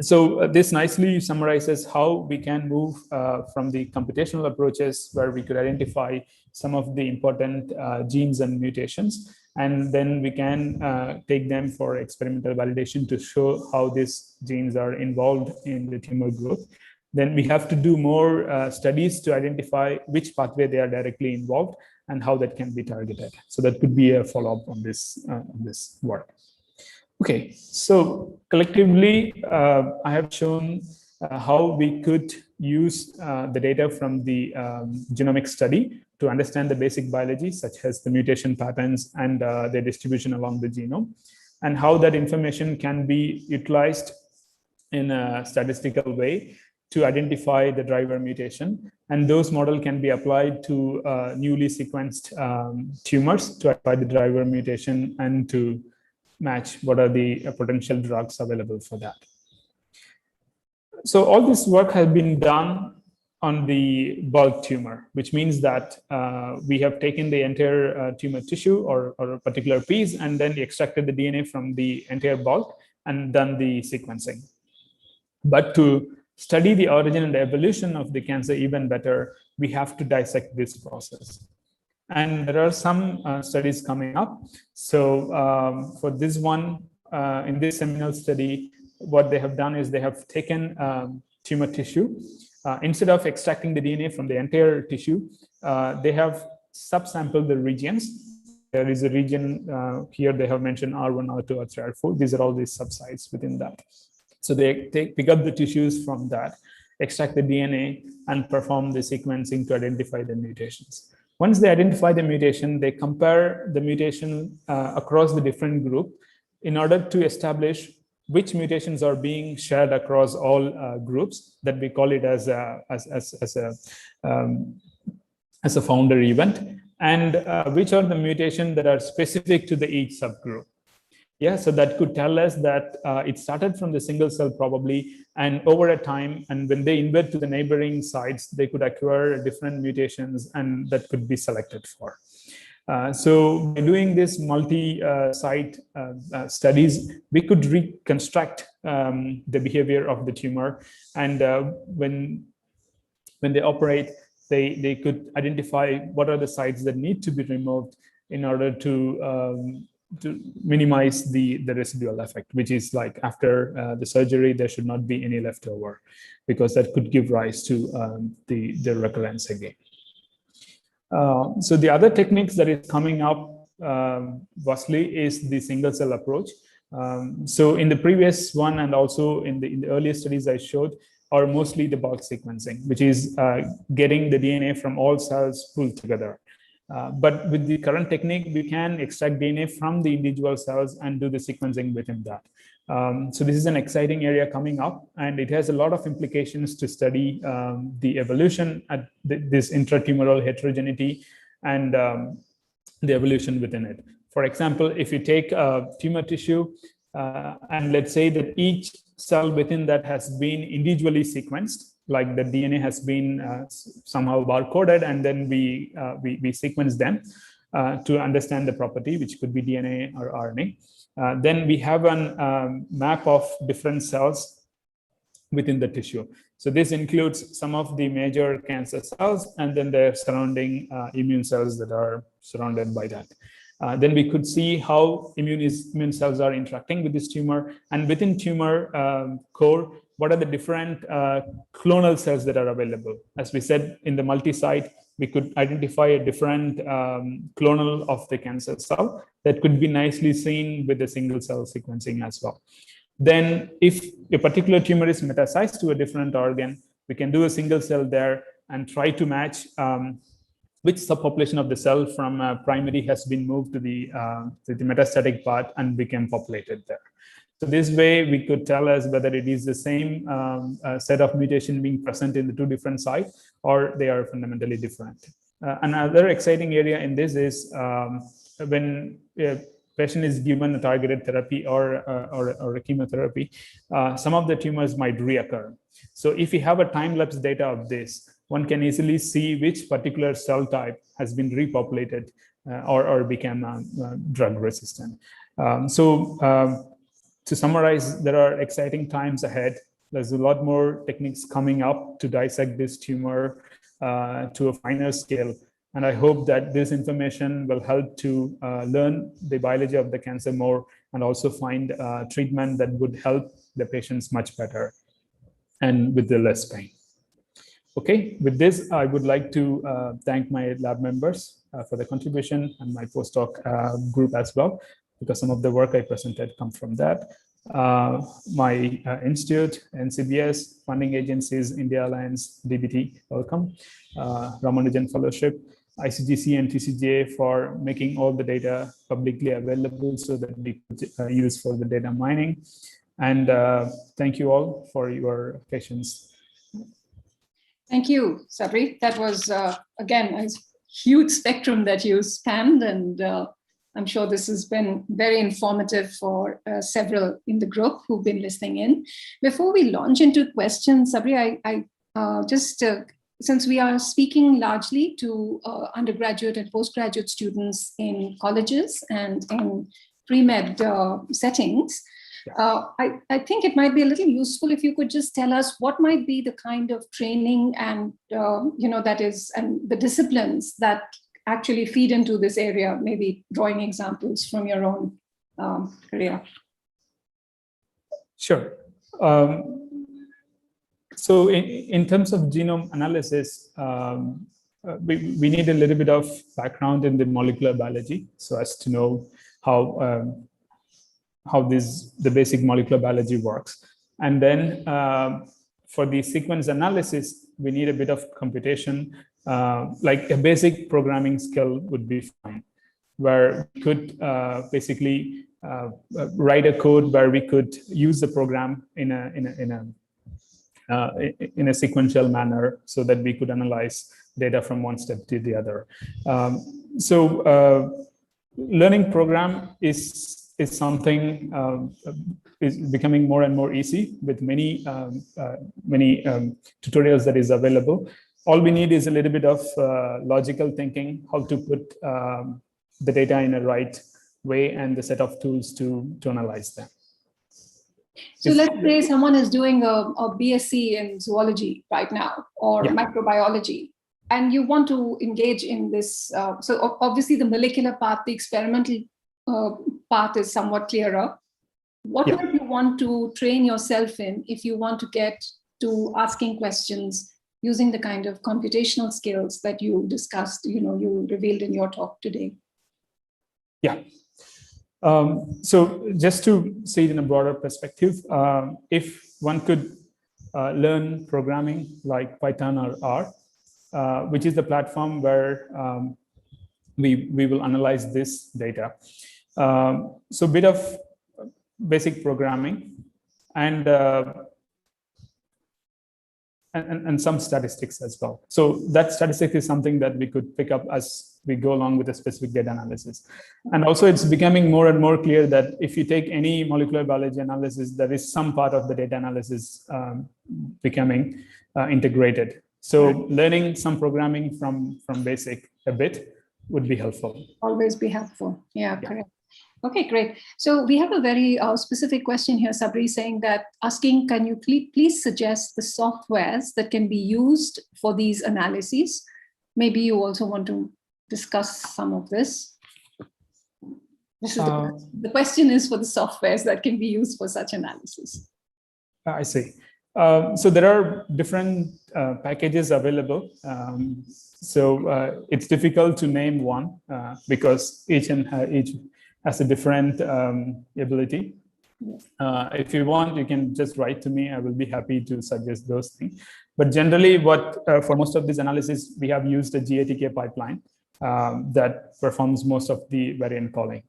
So this nicely summarizes how we can move from the computational approaches where we could identify some of the important genes and mutations, and then we can take them for experimental validation to show how these genes are involved in the tumor growth. Then we have to do more studies to identify which pathway they are directly involved and how that can be targeted. So that could be a follow-up on this work. Okay, so collectively, I have shown how we could use the data from the genomic study to understand the basic biology, such as the mutation patterns and their distribution along the genome, and how that information can be utilized in a statistical way to identify the driver mutation. And those models can be applied to newly sequenced tumors to identify the driver mutation and to match what are the potential drugs available for that. So all this work has been done on the bulk tumor, which means that we have taken the entire tumor tissue or a particular piece and then extracted the DNA from the entire bulk and done the sequencing. But to study the origin and the evolution of the cancer even better, we have to dissect this process. And there are some studies coming up. So for this one, in this seminal study, what they have done is they have taken tumor tissue. Instead of extracting the DNA from the entire tissue, they have subsampled the regions. There is a region here they have mentioned R1, R2, R3, R4. These are all these subsites within that. So they pick up the tissues from that, extract the DNA, and perform the sequencing to identify the mutations. Once they identify the mutation, they compare the mutation across the different group in order to establish which mutations are being shared across all groups, that we call it as a founder event, and which are the mutations that are specific to each subgroup. Yeah, so that could tell us that it started from the single cell probably, and over a time, and when they invade to the neighboring sites, they could acquire different mutations, and that could be selected for. So by doing this multi-site studies, we could reconstruct the behavior of the tumor, and when they operate, they could identify what are the sites that need to be removed in order to minimize the residual effect, which is like after the surgery, there should not be any leftover, because that could give rise to the recurrence again. So the other techniques that is coming up vastly is the single cell approach. So in the previous one, and also in the earlier studies I showed, are mostly the bulk sequencing, which is getting the DNA from all cells pulled together. But with the current technique, we can extract DNA from the individual cells and do the sequencing within that. So this is an exciting area coming up, and it has a lot of implications to study the evolution at this intratumoral heterogeneity and the evolution within it. For example, if you take tumor tissue and let's say that each cell within that has been individually sequenced, like the DNA has been somehow barcoded, and then we sequence them to understand the property, which could be DNA or RNA. Then we have a map of different cells within the tissue. So this includes some of the major cancer cells, and then the surrounding immune cells that are surrounded by that. Then we could see how immune cells are interacting with this tumor, and within tumor core, what are the different clonal cells that are available. As we said, in the multi-site, we could identify a different clonal of the cancer cell that could be nicely seen with the single cell sequencing as well. Then if a particular tumor is metastasized to a different organ, we can do a single cell there and try to match which subpopulation of the cell from primary has been moved to the metastatic part and became populated there. So this way we could tell us whether it is the same set of mutation being present in the two different sites, or they are fundamentally different. Another exciting area in this is when a patient is given a targeted therapy or a chemotherapy, some of the tumors might reoccur. So if we have a time-lapse data of this, one can easily see which particular cell type has been repopulated or became drug resistant. To summarize, there are exciting times ahead. There's a lot more techniques coming up to dissect this tumor to a finer scale. And I hope that this information will help to learn the biology of the cancer more, and also find treatment that would help the patients much better and with the less pain. Okay, with this, I would like to thank my lab members for the contribution, and my postdoc group as well, because some of the work I presented comes from that. My institute, NCBS, funding agencies, India Alliance, DBT, welcome. Ramanujan Fellowship, ICGC and TCGA for making all the data publicly available so that we could use for the data mining. And thank you all for your patience. Thank you, Sabri. That was, again, a huge spectrum that you spanned, and I'm sure this has been very informative for several in the group who've been listening in. Before we launch into questions, Sabri, I since we are speaking largely to undergraduate and postgraduate students in colleges and in pre-med settings, I think it might be a little useful if you could just tell us what might be the kind of training and that is, and the disciplines that actually feed into this area, maybe drawing examples from your own career. Sure. So in terms of genome analysis, we need a little bit of background in the molecular biology so as to know how the basic molecular biology works. And then for the sequence analysis, we need a bit of computation, like a basic programming skill would be fine, where we could basically write a code where we could use the program in a sequential manner so that we could analyze data from one step to the other. Learning program is something is becoming more and more easy with many tutorials that is available. All we need is a little bit of logical thinking, how to put the data in a right way and the set of tools to analyze them. So let's say someone is doing a BSc in zoology right now, or microbiology, and you want to engage in this. So obviously the molecular part, the experimental part is somewhat clearer. What might you want to train yourself in if you want to get to asking questions using the kind of computational skills that you discussed, you revealed in your talk today? Yeah. So just to see it in a broader perspective, if one could learn programming like Python or R, which is the platform where we will analyze this data. So a bit of basic programming and some statistics as well. So that statistic is something that we could pick up as we go along with a specific data analysis. And also it's becoming more and more clear that if you take any molecular biology analysis, there is some part of the data analysis becoming integrated. So learning some programming from basic a bit would be helpful. Always be helpful. Yeah, correct. Okay, great. So we have a very specific question here, Sabri, saying that asking, can you please suggest the softwares that can be used for these analyses? Maybe you also want to discuss some of this. This is the question is for the softwares that can be used for such analysis. I see. So there are different packages available. So it's difficult to name one because each has a different ability. If you want, you can just write to me. I will be happy to suggest those things. But generally, for most of this analysis, we have used a GATK pipeline that performs most of the variant calling.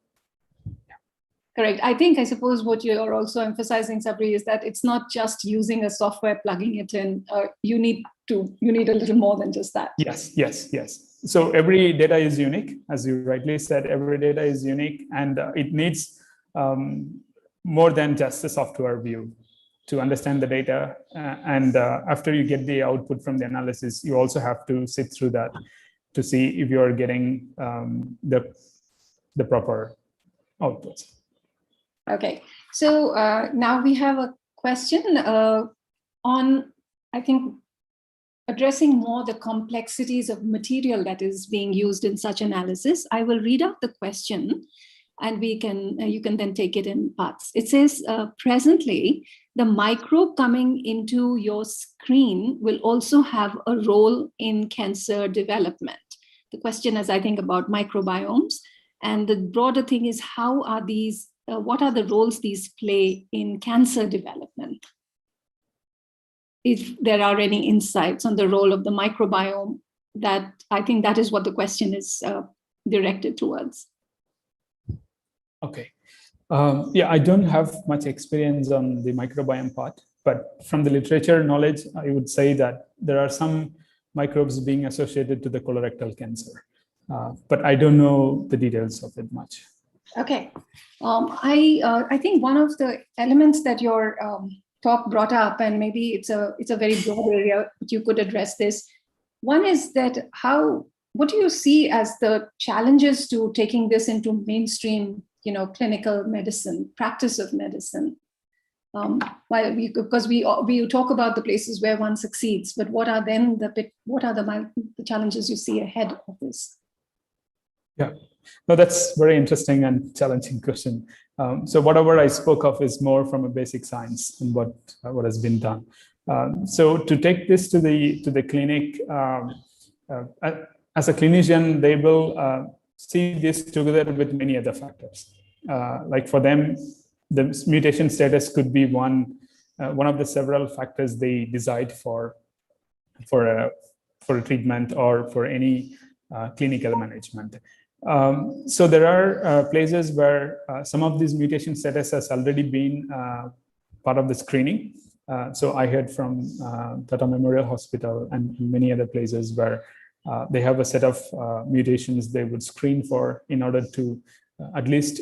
Correct. I suppose what you're also emphasizing, Sabri, is that it's not just using a software, plugging it in. You need a little more than just that. Yes. So every data is unique, as you rightly said. Every data is unique, and it needs more than just a software view to understand the data. And after you get the output from the analysis, you also have to sit through that to see if you are getting the proper outputs. Okay, so now we have a question on, I think, addressing more the complexities of material that is being used in such analysis. I will read out the question and you can then take it in parts. It says, presently, the microbe coming into your screen will also have a role in cancer development. The question is, I think, about microbiomes. And the broader thing is, how are these, what are the roles these play in cancer development? If there are any insights on the role of the microbiome, that I think that is what the question is directed towards. Okay. Yeah, I don't have much experience on the microbiome part, but from the literature knowledge, I would say that there are some microbes being associated to the colorectal cancer, but I don't know the details of it much. Okay. I think one of the elements that your talk brought up, and maybe it's a very broad area, but you could address this. One is that what do you see as the challenges to taking this into mainstream, clinical medicine, practice of medicine? Because we talk about the places where one succeeds, but what are then the challenges you see ahead of this? Yeah, no, that's very interesting and challenging question. So whatever I spoke of is more from a basic science and what has been done. So to take this to the clinic, as a clinician, they will see this together with many other factors. Like for them, the mutation status could be one of the several factors they decide for a treatment or for any clinical management. So there are places where some of these mutation status has already been part of the screening. So I heard from Tata Memorial Hospital and many other places where they have a set of mutations they would screen for in order to at least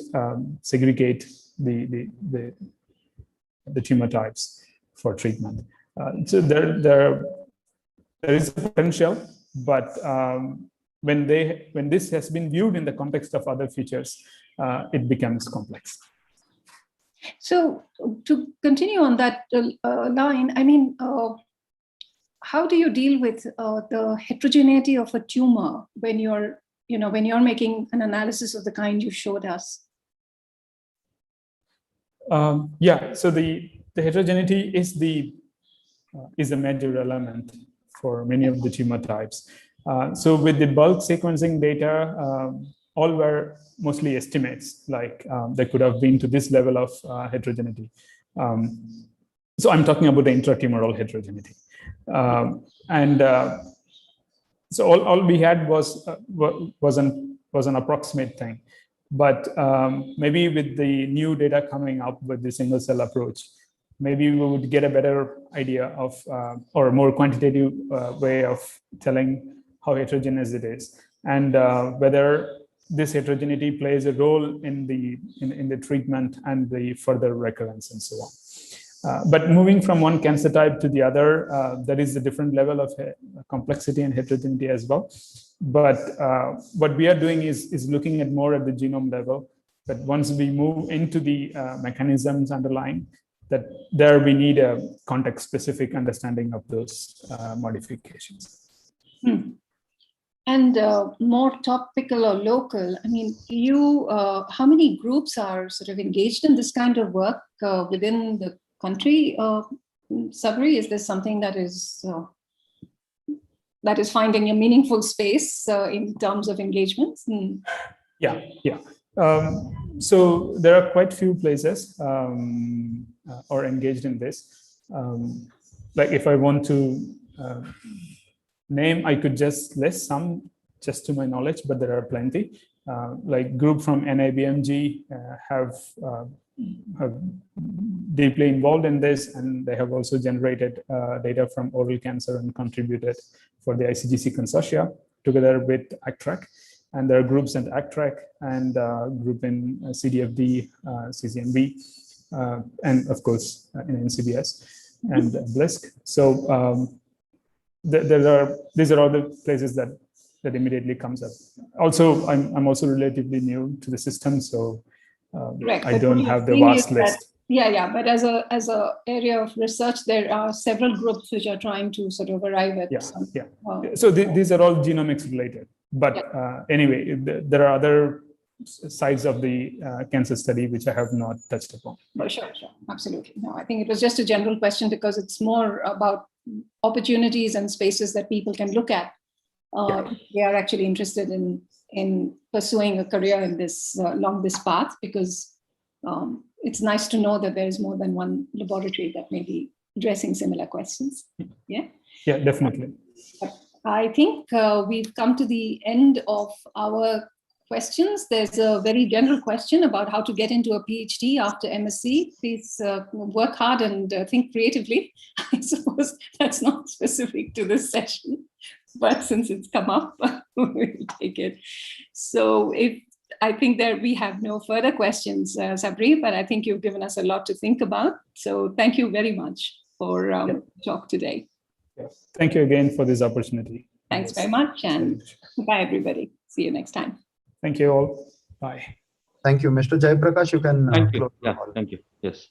segregate the tumor types for treatment. So there is a potential, but when this has been viewed in the context of other features, it becomes complex. So to continue on that line, I mean, how do you deal with the heterogeneity of a tumor when you're making an analysis of the kind you showed us? Yeah, so the heterogeneity is a major element for many of the tumor types. So with the bulk sequencing data, all were mostly estimates, like they could have been to this level of heterogeneity. So I'm talking about the intratumoral heterogeneity. So all we had was an approximate thing. But maybe with the new data coming up with the single cell approach, maybe we would get a better idea of, or a more quantitative way of telling how heterogeneous it is, and whether this heterogeneity plays a role in the treatment and the further recurrence and so on. But moving from one cancer type to the other, there is a different level of complexity and heterogeneity as well. But what we are doing is looking at more at the genome level. But once we move into the mechanisms underlying, that there we need a context-specific understanding of those modifications. And more topical or local, I mean, how many groups are sort of engaged in this kind of work within the country? Sabri, is this something that is finding a meaningful space in terms of engagements? Yeah. So there are quite few places are engaged in this. Like if I want to name, I could just list some just to my knowledge, but there are plenty. Like group from NIBMG have deeply involved in this, and they have also generated data from oral cancer and contributed for the ICGC consortia together with ACTRAC. And there are groups in ACTRAC and group in CDFD, CCMB, and of course in NCBS and BLISC. So these are all the places that immediately comes up. Also, I'm also relatively new to the system, so I don't have the vast list. But as a area of research, there are several groups which are trying to sort of arrive at some. So these are all genomics related. But anyway, there are other sides of the cancer study which I have not touched upon. Oh, sure, absolutely. No, I think it was just a general question because it's more about opportunities and spaces that people can look at. They are actually interested in pursuing a career in this along this path, because it's nice to know that there is more than one laboratory that may be addressing similar questions. Yeah, definitely. I think we've come to the end of our questions. There's a very general question about how to get into a PhD after MSc. Please work hard and think creatively. I suppose that's not specific to this session, but since it's come up, we'll take it. So I think that we have no further questions, Sabri, but I think you've given us a lot to think about. So thank you very much for talk today. Yes. Thank you again for this opportunity. Thanks very much, and bye everybody. See you next time. Thank you all. Bye. Thank you. Mr. Jayaprakash, you can Thank you. close the Yeah, call. thank you. Yes.